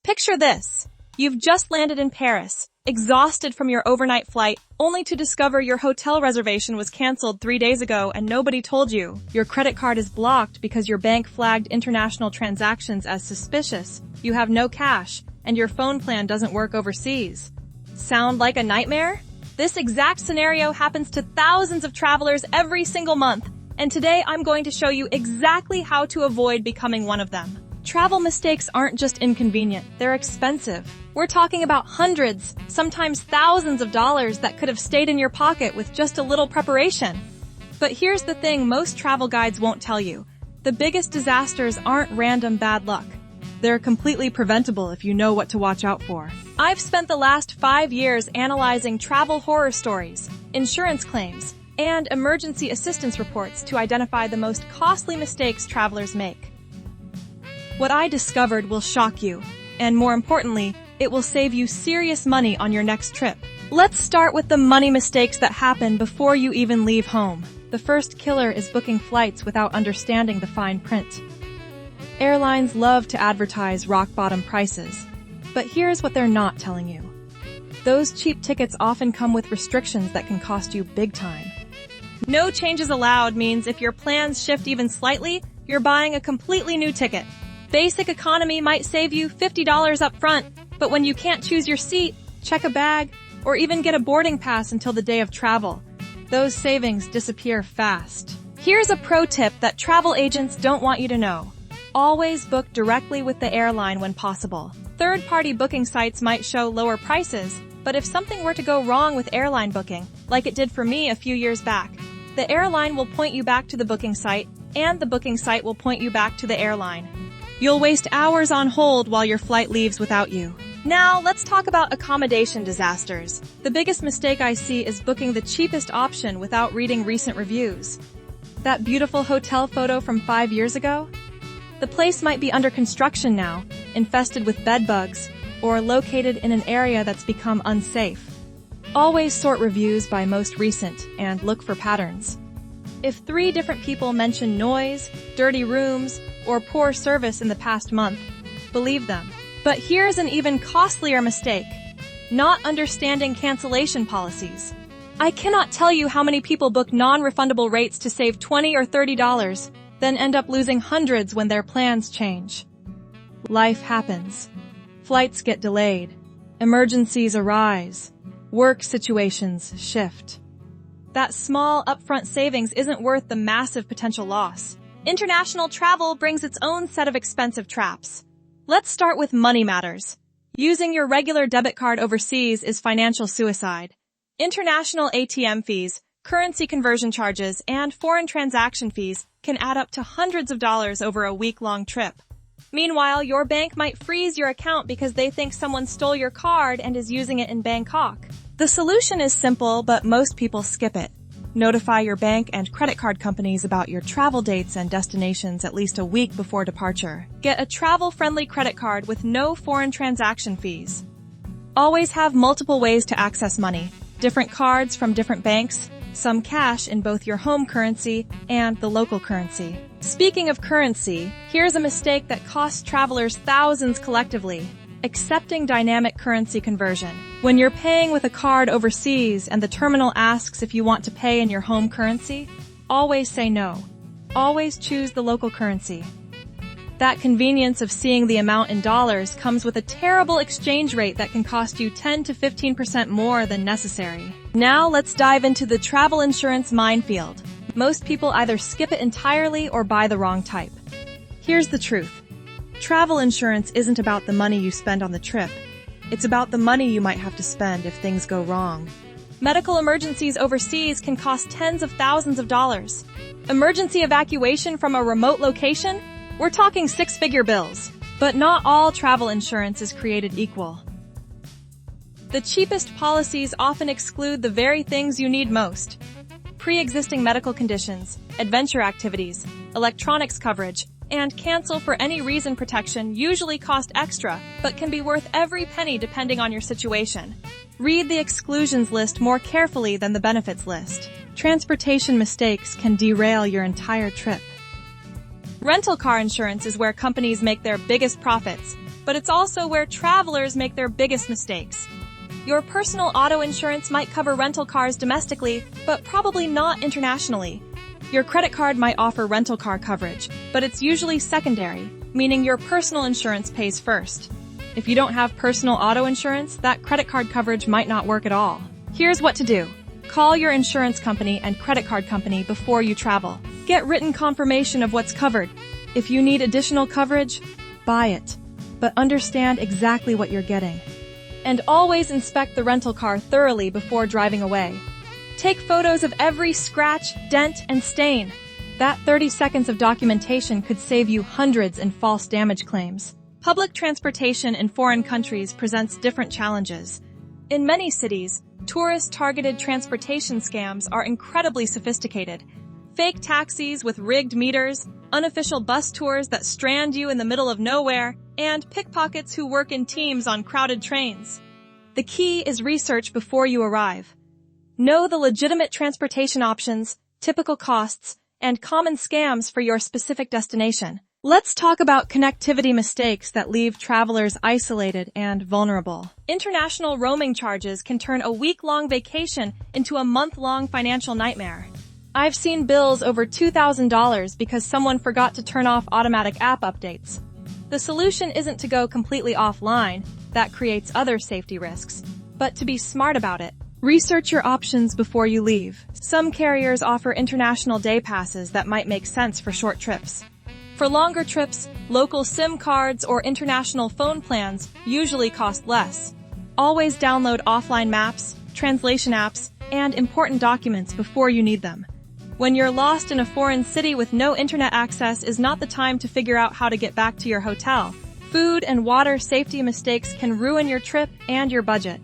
Picture this. You've just landed in Paris, exhausted from your overnight flight, only to discover your hotel reservation was canceled 3 days ago and nobody told you. Your credit card is blocked because your bank flagged international transactions as suspicious. You have no cash, and your phone plan doesn't work overseas. Sound like a nightmare? This exact scenario happens to thousands of travelers every single month, and today I'm going to show you exactly how to avoid becoming one of them. Travel mistakes aren't just inconvenient, they're expensive. We're talking about hundreds, sometimes thousands of dollars that could have stayed in your pocket with just a little preparation. But here's the thing most travel guides won't tell you. The biggest disasters aren't random bad luck. They're completely preventable if you know what to watch out for. I've spent the last 5 years analyzing travel horror stories, insurance claims, and emergency assistance reports to identify the most costly mistakes travelers make. What I discovered will shock you, and more importantly, it will save you serious money on your next trip. Let's start with the money mistakes that happen before you even leave home. The first killer is booking flights without understanding the fine print. Airlines love to advertise rock-bottom prices, but here's what they're not telling you. Those cheap tickets often come with restrictions that can cost you big time. No changes allowed means if your plans shift even slightly, you're buying a completely new ticket. Basic economy might save you $50 up front, but when you can't choose your seat, check a bag, or even get a boarding pass until the day of travel, those savings disappear fast. Here's a pro tip that travel agents don't want you to know. Always book directly with the airline when possible. Third-party booking sites might show lower prices, but if something were to go wrong with airline booking, like it did for me a few years back, the airline will point you back to the booking site, and the booking site will point you back to the airline. You'll waste hours on hold while your flight leaves without you. Now, let's talk about accommodation disasters. The biggest mistake I see is booking the cheapest option without reading recent reviews. That beautiful hotel photo from 5 years ago? The place might be under construction now, infested with bed bugs, or located in an area that's become unsafe. Always sort reviews by most recent and look for patterns. If 3 different people mention noise, dirty rooms, or poor service in the past month, believe them. But here's an even costlier mistake: not understanding cancellation policies. I cannot tell you how many people book non-refundable rates to save $20 or $30, then end up losing hundreds when their plans change. Life happens. Flights get delayed. Emergencies arise. Work situations shift. That small upfront savings isn't worth the massive potential loss. International travel brings its own set of expensive traps. Let's start with money matters. Using your regular debit card overseas is financial suicide. International ATM fees, currency conversion charges, and foreign transaction fees can add up to hundreds of dollars over a week-long trip. Meanwhile, your bank might freeze your account because they think someone stole your card and is using it in Bangkok. The solution is simple, but most people skip it. Notify your bank and credit card companies about your travel dates and destinations at least a week before departure. Get a travel-friendly credit card with no foreign transaction fees. Always have multiple ways to access money. Different cards from different banks, some cash in both your home currency and the local currency. Speaking of currency, here's a mistake that costs travelers thousands collectively: accepting dynamic currency conversion. When you're paying with a card overseas and the terminal asks if you want to pay in your home currency, always say no. Always choose the local currency. That convenience of seeing the amount in dollars comes with a terrible exchange rate that can cost you 10 to 15% more than necessary. Now let's dive into the travel insurance minefield. Most people either skip it entirely or buy the wrong type. Here's the truth. Travel insurance isn't about the money you spend on the trip. It's about the money you might have to spend if things go wrong. Medical emergencies overseas can cost tens of thousands of dollars. Emergency evacuation from a remote location? We're talking 6-figure bills. But not all travel insurance is created equal. The cheapest policies often exclude the very things you need most: pre-existing medical conditions, adventure activities, electronics coverage, and cancel for any reason protection usually cost extra, but can be worth every penny depending on your situation. Read the exclusions list more carefully than the benefits list. Transportation mistakes can derail your entire trip. Rental car insurance is where companies make their biggest profits. but it's also where travelers make their biggest mistakes. Your personal auto insurance might cover rental cars domestically, but probably not internationally. Your credit card might offer rental car coverage, but it's usually secondary, meaning your personal insurance pays first. If you don't have personal auto insurance, that credit card coverage might not work at all. Here's what to do. Call your insurance company and credit card company before you travel. Get written confirmation of what's covered. If you need additional coverage, buy it. But understand exactly what you're getting. And always inspect the rental car thoroughly before driving away. Take photos of every scratch, dent, and stain. That 30 seconds of documentation could save you hundreds in false damage claims. Public transportation in foreign countries presents different challenges. In many cities, tourist-targeted transportation scams are incredibly sophisticated. Fake taxis with rigged meters, unofficial bus tours that strand you in the middle of nowhere, and pickpockets who work in teams on crowded trains. The key is research before you arrive. Know the legitimate transportation options, typical costs, and common scams for your specific destination. Let's talk about connectivity mistakes that leave travelers isolated and vulnerable. International roaming charges can turn a week-long vacation into a month-long financial nightmare. I've seen bills over $2,000 because someone forgot to turn off automatic app updates. The solution isn't to go completely offline, that creates other safety risks, but to be smart about it. Research your options before you leave. Some carriers offer international day passes that might make sense for short trips. For longer trips, local SIM cards or international phone plans usually cost less. Always download offline maps, translation apps, and important documents before you need them. When you're lost in a foreign city with no internet access is not the time to figure out how to get back to your hotel. Food and water safety mistakes can ruin your trip and your budget.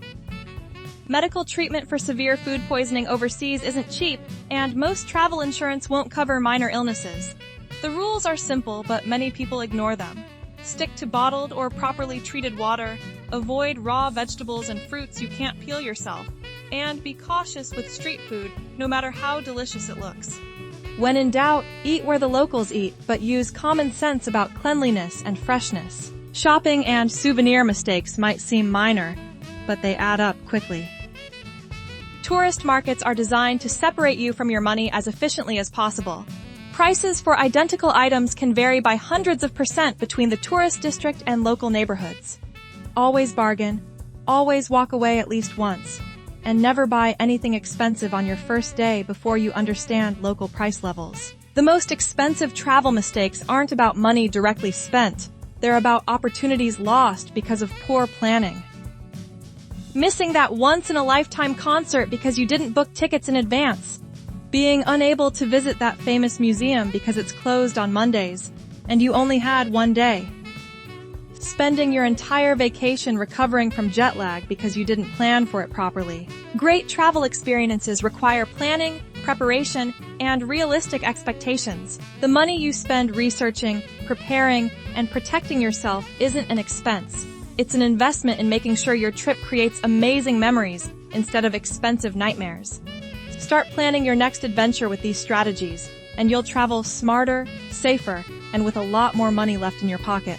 Medical treatment for severe food poisoning overseas isn't cheap, and most travel insurance won't cover minor illnesses. The rules are simple, but many people ignore them. Stick to bottled or properly treated water, avoid raw vegetables and fruits you can't peel yourself, and be cautious with street food, no matter how delicious it looks. When in doubt, eat where the locals eat, but use common sense about cleanliness and freshness. Shopping and souvenir mistakes might seem minor, but they add up quickly. Tourist markets are designed to separate you from your money as efficiently as possible. Prices for identical items can vary by hundreds of % between the tourist district and local neighborhoods. Always bargain, always walk away at least once, and never buy anything expensive on your first day before you understand local price levels. The most expensive travel mistakes aren't about money directly spent. They're about opportunities lost because of poor planning. Missing that once-in-a-lifetime concert because you didn't book tickets in advance. Being unable to visit that famous museum because it's closed on Mondays, and you only had one day. Spending your entire vacation recovering from jet lag because you didn't plan for it properly. Great travel experiences require planning, preparation, and realistic expectations. The money you spend researching, preparing, and protecting yourself isn't an expense. It's an investment in making sure your trip creates amazing memories instead of expensive nightmares. Start planning your next adventure with these strategies, and you'll travel smarter, safer, and with a lot more money left in your pocket.